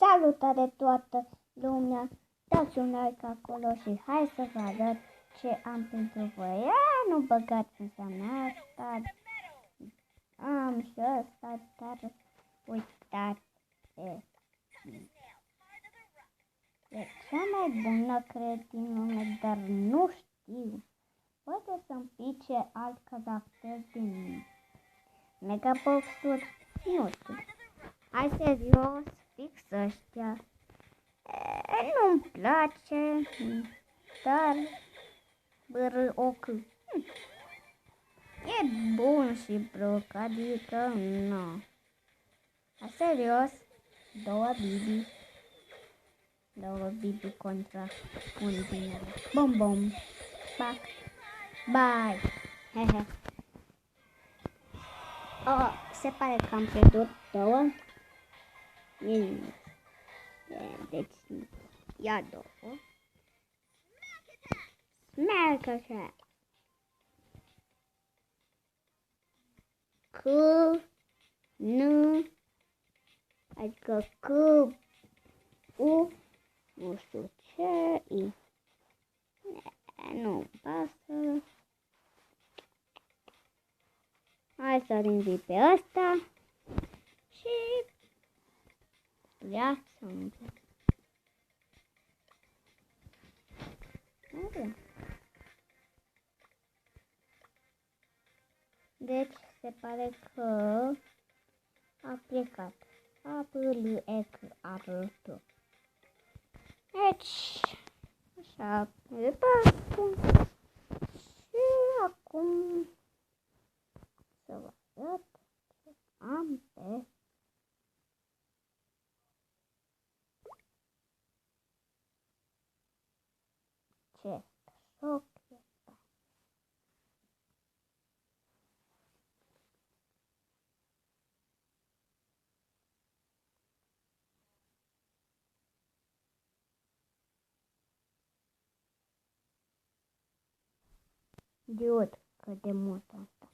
Salutare toată lumea! Dați un like acolo și hai să vă arăt ce am pentru voi. Nu băgați înseamnă asta. Am și ăsta, dar uitați. E cea mai bună, cred, din lume, dar nu știu. Poate să-mi pice alt caracter din Megabox-uri? Nu știu. Hai, serios, fix ăștia. Nu-mi place, dar Brock e bun și Brock, adică nu. Serios, două Bibi contra un bine. Bom bom. Bac. Bye. Hehe. Se pare că am pierdut două. Deci, ia două. Smack așa. Adică nu știu ce, nu-mi pasă. Hai să rinzi pe ăsta și viața încă. Deci se pare că a plecat. Arătă. Deci, așa, pe parcul. Și acum să vă arăt ce am pe ce șoc. Dude, cât de mult asta.